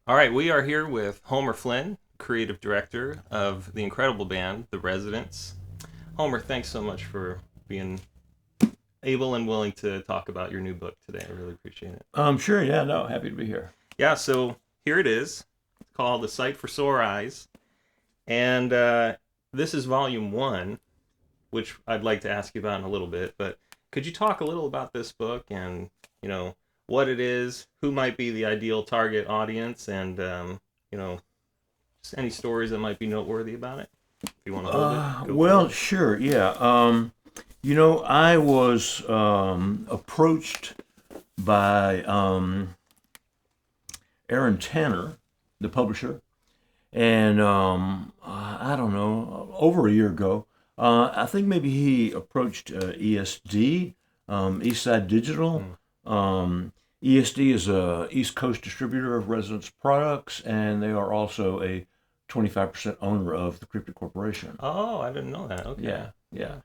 All right, we are here with Homer Flynn, creative director of the incredible band, The Residents. Homer, thanks so much for being able and willing to talk about your new book today. I really appreciate it. Sure, yeah, no, happy to be here. Yeah, so here it is. It's called The Sight for Sore Eyes. And this is volume one, which I'd like to ask you about in a little bit. But could you talk a little about this book and, you know, what it is, who might be the ideal target audience, and, you know, just any stories that might be noteworthy about it? If you want to hold it, go for Well, it. sure, yeah. I was approached by Aaron Tanner, the publisher, and I don't know, over a year ago. I think maybe he approached ESD, East Side Digital. Mm. ESD is a East Coast distributor of Residence products, and they are also a 25% owner of the Cryptic Corporation. Oh, I didn't know that. Okay. Yeah, yeah. Yeah.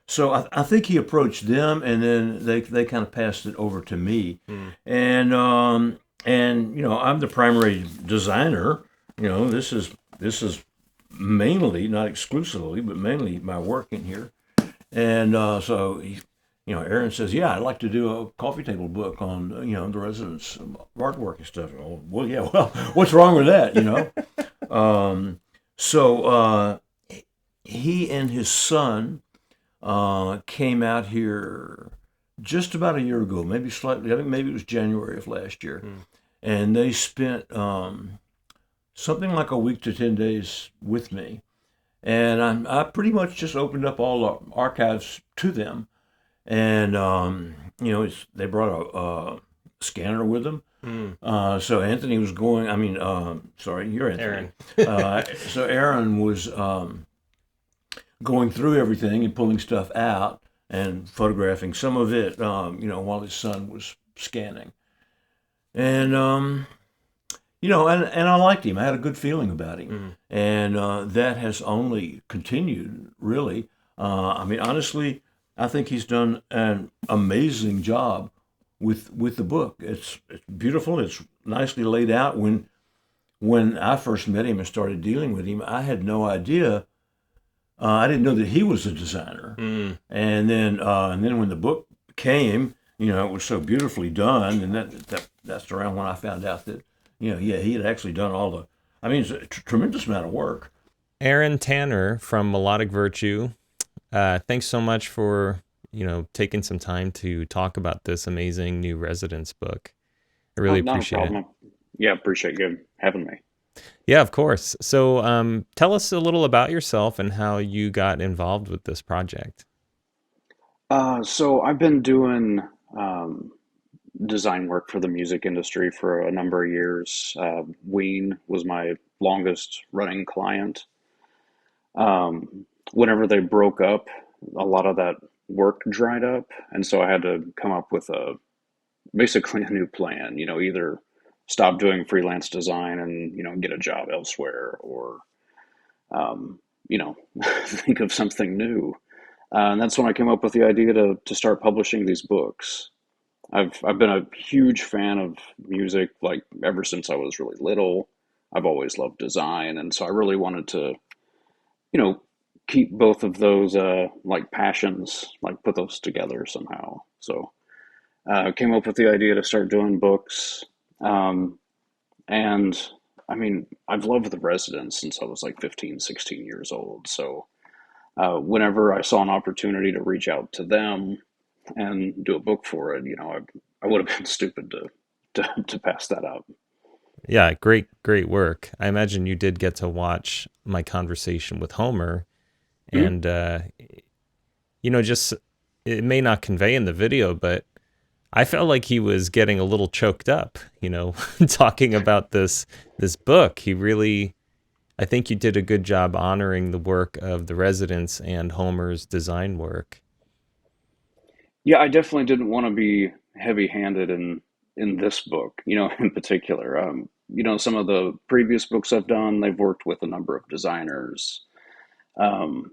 So I think he approached them, and then they kind of passed it over to me, Mm. and I'm the primary designer. This is mainly, not exclusively, but mainly my work in here. And Aaron says, "Yeah, I'd like to do a coffee table book on the residents' artwork and stuff." Well, yeah, well, what's wrong with that? Um, so he and his son came out here just about a year ago, maybe slightly. I think maybe it was January of last year, Mm. and they spent something like a week to 10 days with me, and I pretty much just opened up all the archives to them, and they brought a scanner with them. Mm. So Anthony was going. I mean, sorry, you're Anthony. Aaron. So Aaron was going through everything and pulling stuff out and photographing some of it, while his son was scanning. And and I liked him. I had a good feeling about him, Mm. and that has only continued. Really, I mean, honestly, I think he's done an amazing job with the book. It's beautiful. It's nicely laid out. When I first met him and started dealing with him, I had no idea. I didn't know that he was a designer, Mm. and then when the book came, it was so beautifully done, and that's around when I found out that, yeah, he had actually done all the. I mean, it's a tremendous amount of work. Aaron Tanner from Melodic Virtue. Thanks so much for taking some time to talk about this amazing new Residence book. I Oh, really not a appreciate it. problem. Yeah, appreciate you having me. Yeah, of course. So, tell us a little about yourself and how you got involved with this project. So I've been doing um, design work for the music industry for a number of years. Ween was my longest running client. Whenever they broke up, a lot of that work dried up, and so I had to come up with a basically a new plan. Either stop doing freelance design and get a job elsewhere, or um, think of something new. And that's when I came up with the idea to start publishing these books. I've been a huge fan of music like ever since I was really little. I've always loved design, and so I really wanted to, you know, keep both of those like passions, like put those together somehow. So I came up with the idea to start doing books. Um, and I mean, I've loved The Residents since I was like 15, 16 years old. So whenever I saw an opportunity to reach out to them and do a book for it, I would have been stupid to pass that up. Yeah, great, great work. I imagine you did get to watch my conversation with Homer, Mhm. and just it may not convey in the video, but I felt like he was getting a little choked up, talking about this book. He really, I think you did a good job honoring the work of the residents and Homer's design work. Yeah, I definitely didn't want to be heavy-handed in this book, in particular. Some of the previous books I've done, they've worked with a number of designers, um,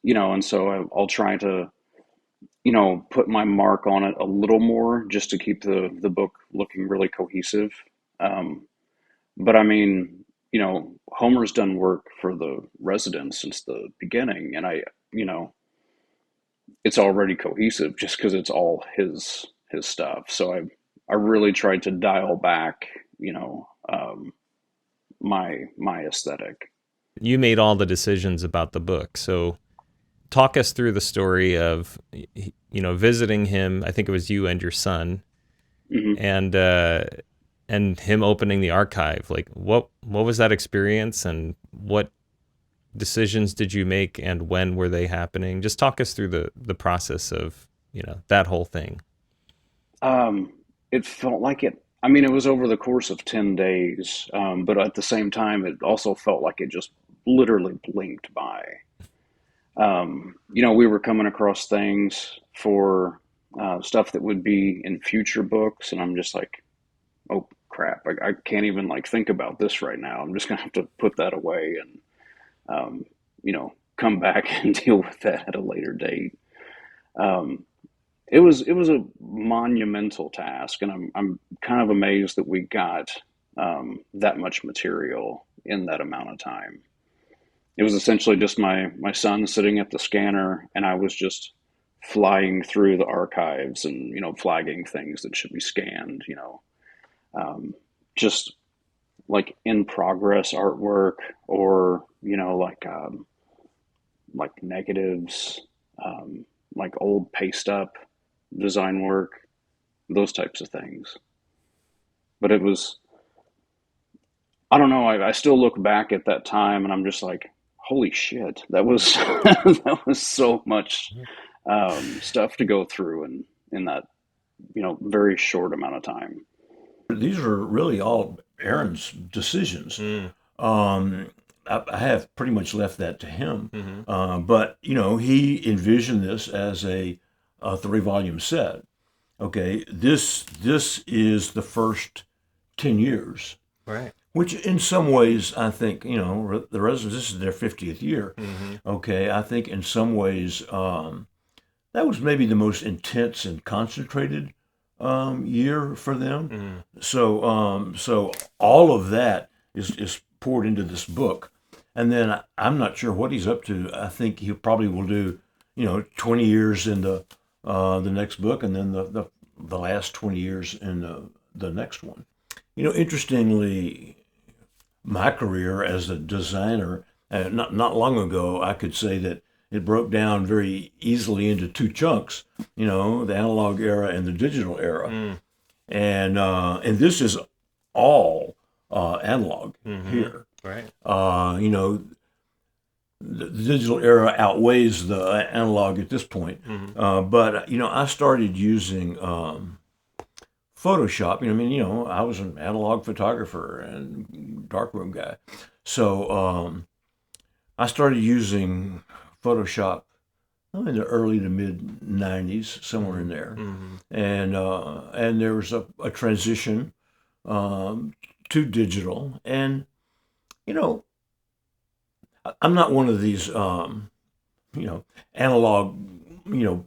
and so I'll try to, put my mark on it a little more just to keep the book looking really cohesive. Um, But I mean, Homer's done work for the residents since the beginning, and it's already cohesive just because it's all his stuff. So I really tried to dial back, my aesthetic. You made all the decisions about the book. So talk us through the story of, visiting him. I think it was you and your son, Hmm. and him opening the archive. Like, what was that experience, and what decisions did you make, and when were they happening? Just talk us through the process of, that whole thing. Um, it felt like it. I mean, it was over the course of 10 days, but at the same time, it also felt like it just literally blinked by. We were coming across things for stuff that would be in future books, and I'm just like, oh crap, I can't even like think about this right now. I'm just gonna have to put that away and come back and deal with that at a later date. Um, it was a monumental task, and I'm kind of amazed that we got that much material in that amount of time. It was essentially just my son sitting at the scanner, and I was just flying through the archives and flagging things that should be scanned. Just like in progress artwork, or like negatives, like old paste up design work, those types of things. But it was, I don't know, I still look back at that time and I'm just like, holy shit, that was that was so much stuff to go through in that very short amount of time. These are really all Aaron's decisions. Mm. Um, I have pretty much left that to him. Hmm. But he envisioned this as a 3 volume set. Okay, this is the first 10 years, Right. which in some ways I think the residents, this is their 50th year. Hmm. Okay, I think in some ways that was maybe the most intense and concentrated year for them. Hmm. So all of that is poured into this book, and then I'm not sure what he's up to. I think he probably will do 20 years in the next book, and then the last 20 years in the next one. Interestingly, my career as a designer, not long ago, I could say that it broke down very easily into two chunks. The analog era and the digital era, Mm. and this is all analog Hmm. here. Right. The digital era outweighs the analog at this point. Hmm. But I started using Photoshop. I was an analog photographer and darkroom guy, so I started using Photoshop in the early to mid '90s, somewhere in there, Hmm. and there was a transition um, to digital, and you know I'm not one of these analog you know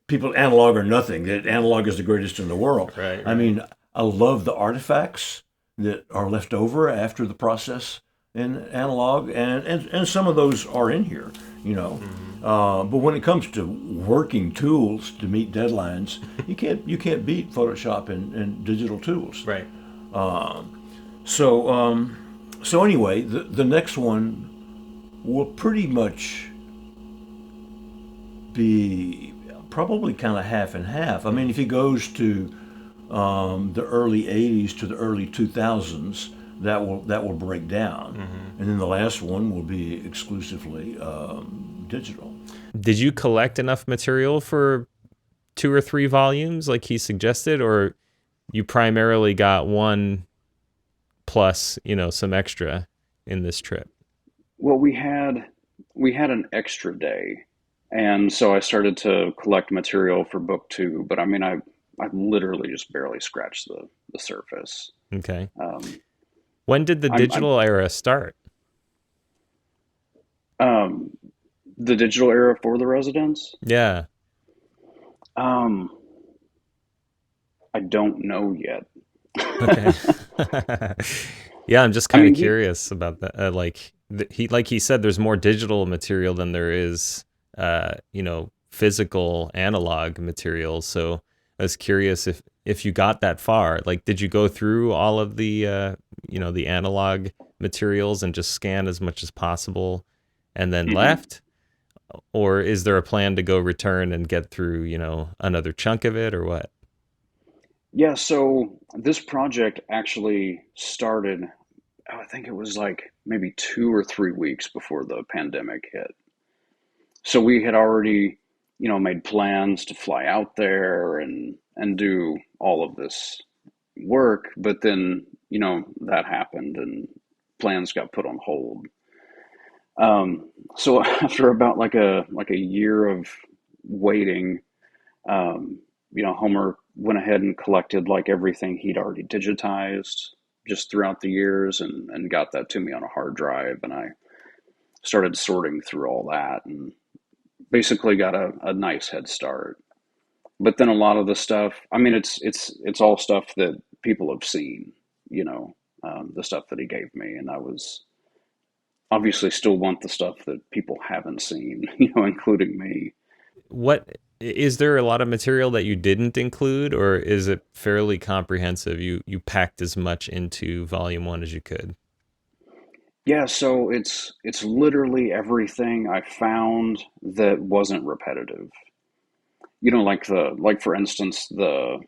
people analog or nothing, that analog is the greatest in the world. Right. I Right. mean, I love the artifacts that are left over after the process in analog, and some of those are in here, you know. Hmm. But when it comes to working tools to meet deadlines, you can't beat Photoshop and digital tools. Right. So so anyway, the next one will pretty much be probably kind of half and half. I mean, if he goes to the early '80s to the early 2000s, that will break down, Hmm. and then the last one will be exclusively digital. Did you collect enough material for 2 or 3 volumes like he suggested, or you primarily got one plus, some extra in this trip? Well, we had an extra day, and so I started to collect material for book two. But I mean, I literally just barely scratched the surface. Okay. Um, When did the I'm digital era start? um, the digital era for the residents. Yeah. Um, I don't know yet. Okay. Yeah, I'm just I kind of mean, curious about that. Like he said, there's more digital material than there is, physical analog material. So I was curious if you got that far. Like, did you go through all of the analog materials and just scan as much as possible, and then mhm. left? Or is there a plan to go return and get through, another chunk of it, or what? Yeah, so this project actually started, I think it was like maybe 2 or 3 weeks before the pandemic hit. So we had already, made plans to fly out there and do all of this work, but then, that happened and plans got put on hold. So after about like a year of waiting, um, Homer went ahead and collected like everything he'd already digitized just throughout the years and got that to me on a hard drive. And I started sorting through all that and basically got a nice head start. But then a lot of the stuff, I mean, it's all stuff that people have seen, you know, the stuff that he gave me. And I was obviously still want the stuff that people haven't seen, including me. What is there a lot of material that you didn't include, or is it fairly comprehensive? You packed as much into volume one as you could. Yeah, so it's literally everything I found that wasn't repetitive. Like for instance the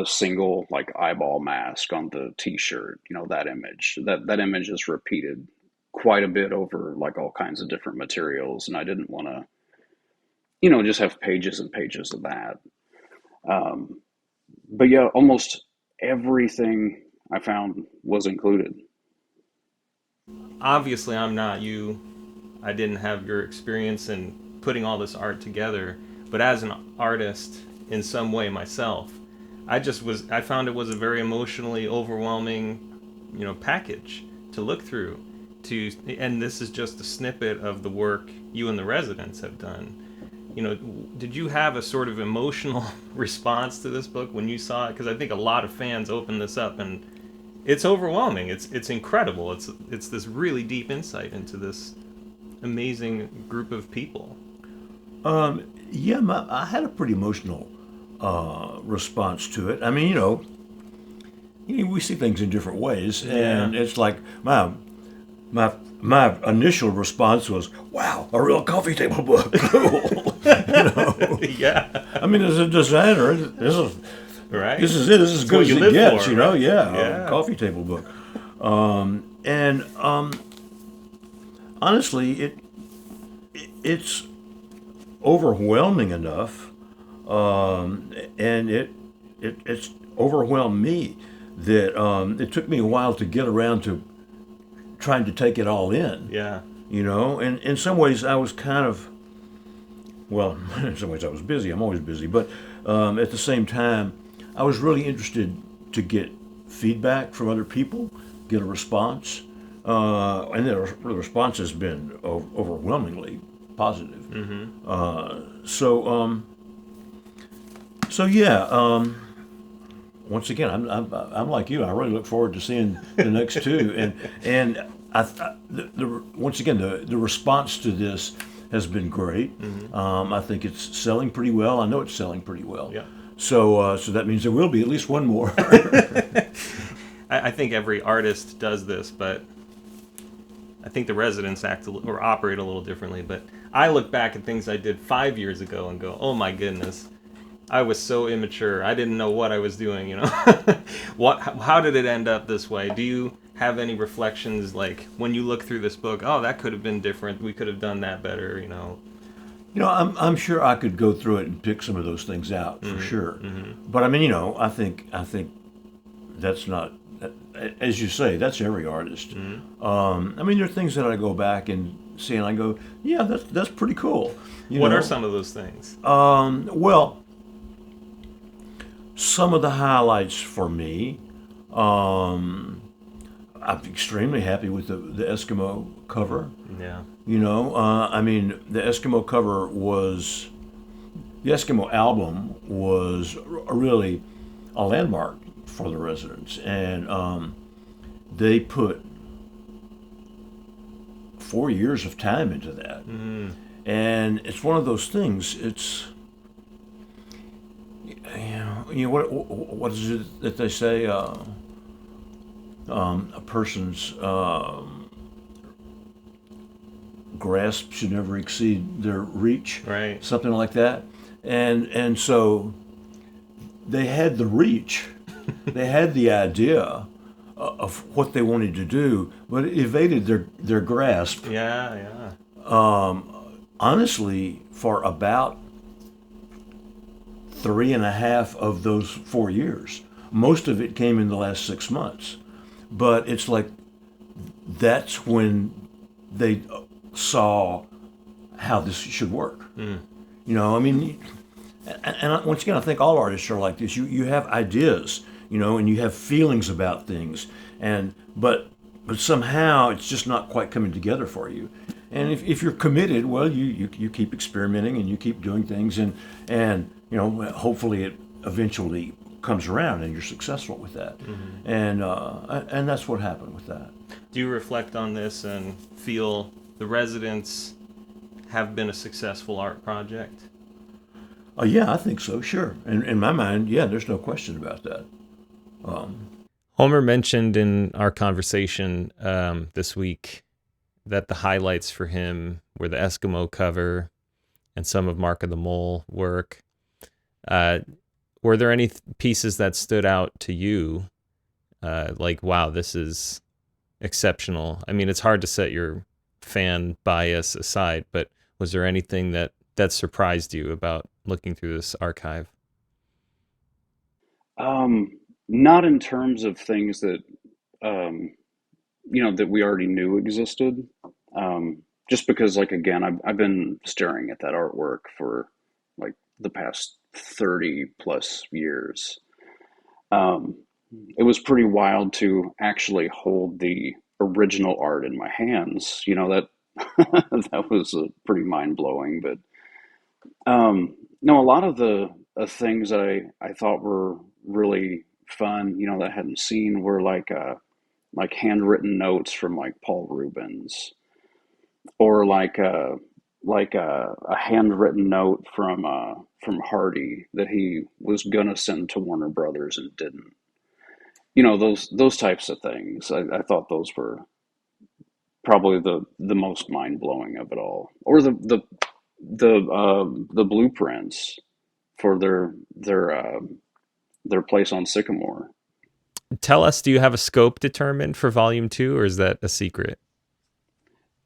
single like eyeball mask on the t-shirt, that image is repeated quite a bit over like all kinds of different materials, and I didn't want to, just have pages and pages of that. Um, but yeah, almost everything I found was included. Obviously, I'm not you. I didn't have your experience in putting all this art together, but as an artist in some way myself, I found it was a very emotionally overwhelming, package to look through. And this is just a snippet of the work you and the residents have done. Did you have a sort of emotional response to this book when you saw it? Because I think a lot of fans open this up and it's overwhelming. It's incredible. It's this really deep insight into this amazing group of people. Yeah, I had a pretty emotional response to it. I mean, we see things in different ways, Yeah. and it's like my my initial response was, "Wow, a real coffee table book, cool." Yeah. I mean, as a designer, Right. this is it. This is as It's good what as you it live gets, for, right? Yeah, a Yeah. coffee table book. And honestly, it's overwhelming enough, and it's overwhelmed me that it took me a while to get around to trying to take it all in. Yeah. And in some ways I was kind of, well, in some ways I was busy. I'm always busy, but at the same time, I was really interested to get feedback from other people, get a response, and the response has been overwhelmingly positive. So, so yeah. Once again, I'm like you. I really look forward to seeing the next two, and once again the response to this has been great. I think it's selling pretty well. I know it's selling pretty well. Yeah. So that means there will be at least one more. I think every artist does this, but I think the residents or operate a little differently. But I look back at things I did 5 years ago and go, "Oh my goodness, I was so immature. I didn't know what I was doing." What? How did it end up this way? Do you have any reflections like when you look through this book? Oh, that could have been different. We could have done that better. I'm sure I could go through it and pick some of those things out for sure. But I mean, I think that's not, as you say, that's every artist. I mean, there are things that I go back and see, and I go, yeah, that's pretty cool. What are some of those things? Well, some of the highlights for me, I'm extremely happy with the Eskimo cover. Yeah. I mean, the Eskimo album was really a landmark for the residents, and they put 4 years of time into that. And it's one of those things. It's what is it that they say? A person's grasp should never exceed their reach, Right. something like that. And so they had the reach, they had the idea of what they wanted to do, but it evaded their grasp. Yeah. Honestly, for about 3.5 of those 4 years. Most of it came in the last 6 months. But it's like that's when they saw how this should work. You know, I mean, and once again, I think all artists are like this. You have ideas, you know, and you have feelings about things, but somehow it's just not quite coming together for you. And if you're committed, well, you keep experimenting and you keep doing things, and you know, hopefully it eventually comes around and you're successful with that. And that's what happened with that. Do you reflect on this and feel the residents have been a successful art project? Yeah, I think so, sure. And in my mind, yeah, there's no question about that. Homer mentioned in our conversation this week that the highlights for him were the Eskimo cover and some of Mark of the Mole work. Were there any pieces that stood out to you? Like, wow, this is exceptional. I mean, it's hard to set your fan bias aside, but was there anything that surprised you about looking through this archive? Not in terms of things that that we already knew existed. Just because, like, again, I've been staring at that artwork for like the past 30 plus years. It was pretty wild to actually hold the original art in my hands. That that was pretty mind blowing. But no, a lot of the things I thought were really fun, that I hadn't seen, were like handwritten notes from like Paul Rubens, or like a handwritten note from Hardy that he was gonna send to Warner Brothers and didn't. Those types of things. I thought those were probably the most mind blowing of it all. Or the blueprints for their place on Sycamore. Tell us, do you have a scope determined for volume 2, or is that a secret?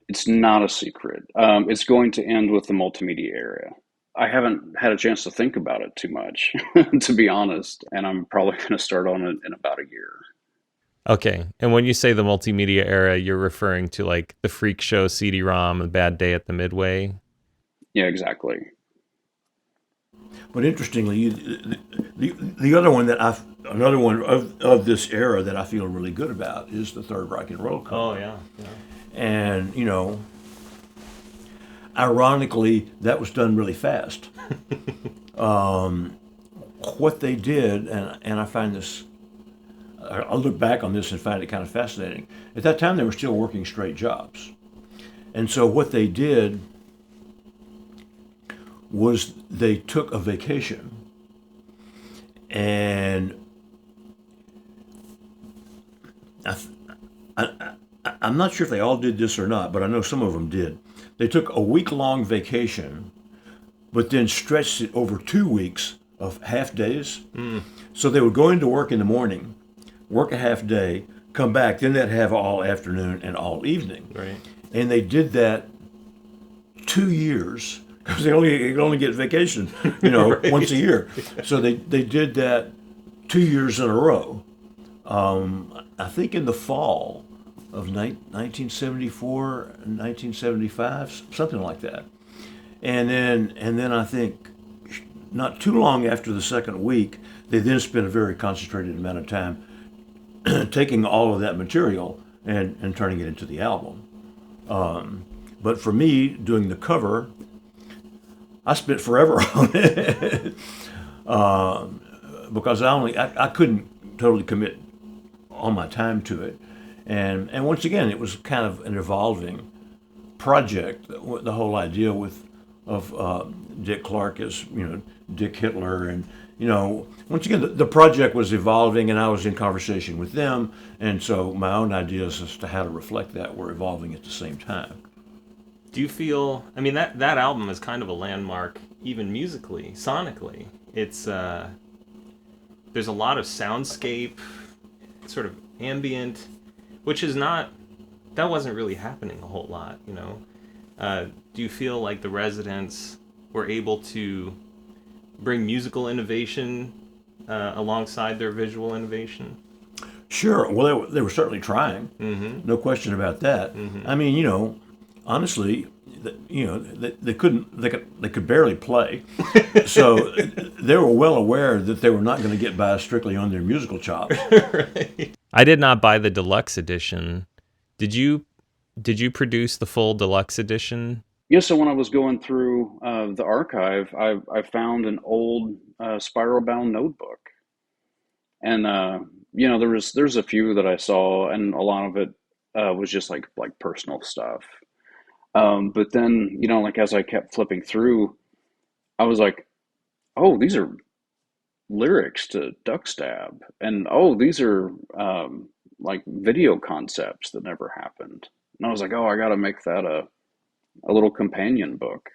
It's not a secret. It's going to end with the multimedia area. I haven't had a chance to think about it too much, to be honest, and I'm probably going to start on it in about a year. Okay. And when you say the multimedia era, you're referring to like the Freak Show CD-ROM, A Bad Day at the Midway? Yeah, exactly. But interestingly, the other one another one of this era that I feel really good about is the third Rock and Roll cover. Oh, yeah. And, ironically, that was done really fast. What they did, and I find this, I'll look back on this and find it kind of fascinating. At that time, they were still working straight jobs. And so what they did was they took a vacation, and I'm not sure if they all did this or not, but I know some of them did. They took a week-long vacation, but then stretched it over 2 weeks of half days. So they would go into work in the morning, work a half day, come back, then they'd have all afternoon and all evening. Right. And they did that 2 years, because they could only get vacation, Right. once a year. So they did that 2 years in a row. I think in the fall of 1974, 1975, something like that. And then I think not too long after the second week, they then spent a very concentrated amount of time taking all of that material and turning it into the album. But for me, doing the cover, I spent forever on it because I couldn't totally commit all my time to it. And once again, it was kind of an evolving project. The whole idea of Dick Clark as Dick Hitler, and once again the project was evolving, and I was in conversation with them, and so my own ideas as to how to reflect that were evolving at the same time. Do you feel? I mean, that album is kind of a landmark, even musically, sonically. It's there's a lot of soundscape, sort of ambient, which is not. That wasn't really happening a whole lot. Do you feel like the Residents were able to bring musical innovation alongside their visual innovation? Sure. Well, they were certainly trying. Mm-hmm. No question about that. Mm-hmm. I mean, honestly, they couldn't. They could barely play, so they were well aware that they were not going to get by strictly on their musical chops. Right. I did not buy the deluxe edition. Did you produce the full deluxe edition? Yeah, so when I was going through the archive, I found an old spiral bound notebook, and there's a few that I saw, and a lot of it was just like personal stuff. But then like as I kept flipping through, I was like, oh, these are lyrics to Duck Stab, and oh, these are like video concepts that never happened. And I was like, oh, I got to make that a little companion book.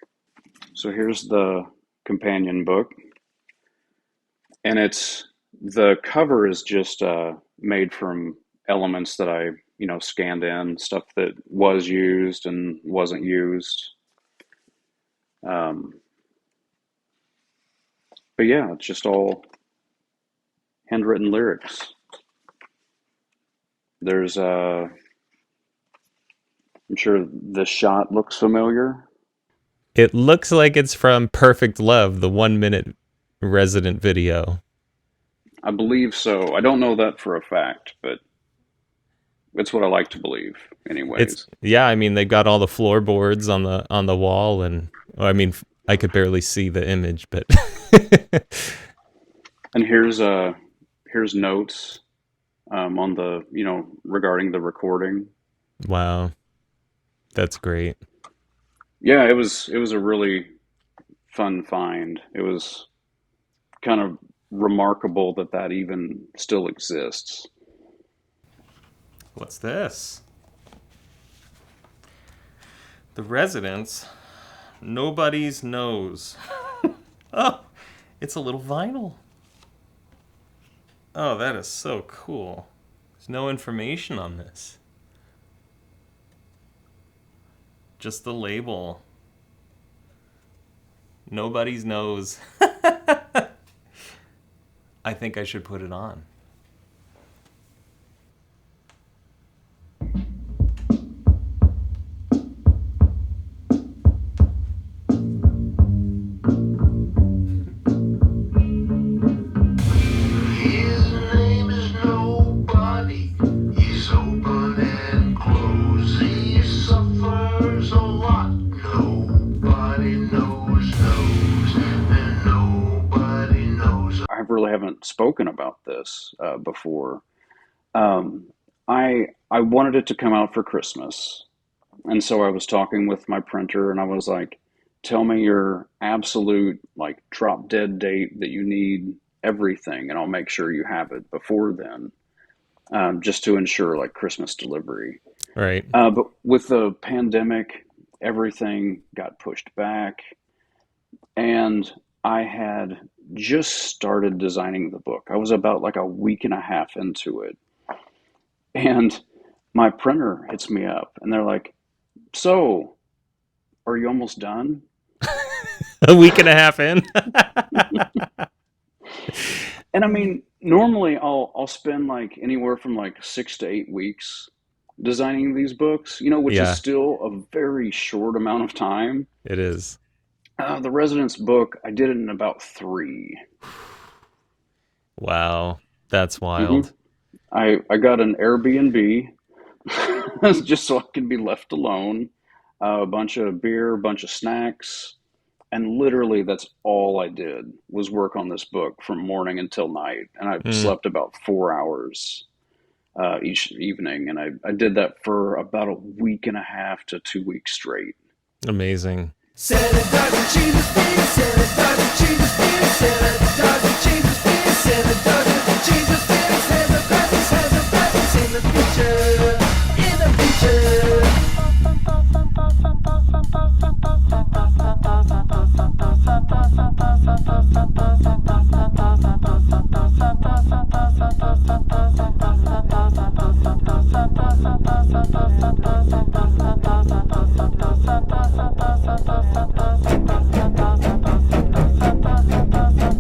So here's the companion book, and the cover is just made from elements that I scanned in, stuff that was used and wasn't used. But yeah, it's just all handwritten lyrics. There's I'm sure this shot looks familiar. It looks like it's from Perfect Love, the 1 minute Resident video. I believe so. I don't know that for a fact, but it's what I like to believe anyways. I mean, they've got all the floorboards on the wall, and I mean, I could barely see the image, but And here's notes on the regarding the recording. wow. That's great. Yeah, it was a really fun find. It was kind of remarkable that even still exists. What's this? The Residents. Nobody's Knows. Oh, it's a little vinyl. Oh, that is so cool. There's no information on this. Just the label. Nobody's Knows. I think I should put it on. His name is Nobody. He's open and closed. He suffers a lot. Nobody knows, and nobody knows. I really haven't spoken about this before. I wanted it to come out for Christmas, and so I was talking with my printer, and I was like, "Tell me your absolute like drop dead date that you need everything, and I'll make sure you have it before then, just to ensure like Christmas delivery." Right. But with the pandemic, everything got pushed back, and I had just started designing the book. I was about like a week and a half into it, and my printer hits me up, and they're like, "So, are you almost done?" A week and a half in. And I mean, normally I'll spend like anywhere from like 6 to 8 weeks designing these books, which is Yeah, still a very short amount of time. it is. The Residence book, I did it in about 3. Wow. That's hmm wild. I got an Airbnb just so I could be left alone. A bunch of beer, a bunch of snacks, And literally, that's all I did was work on this book from morning until night. And I Mm, slept about 4 hours each evening. And I did that for about a week and a half to 2 weeks straight. amazing. Said it doesn't change the speed, said it doesn't change the speed, said it doesn't change the speed, said it doesn't change the speed, said the presence in the future, in the future.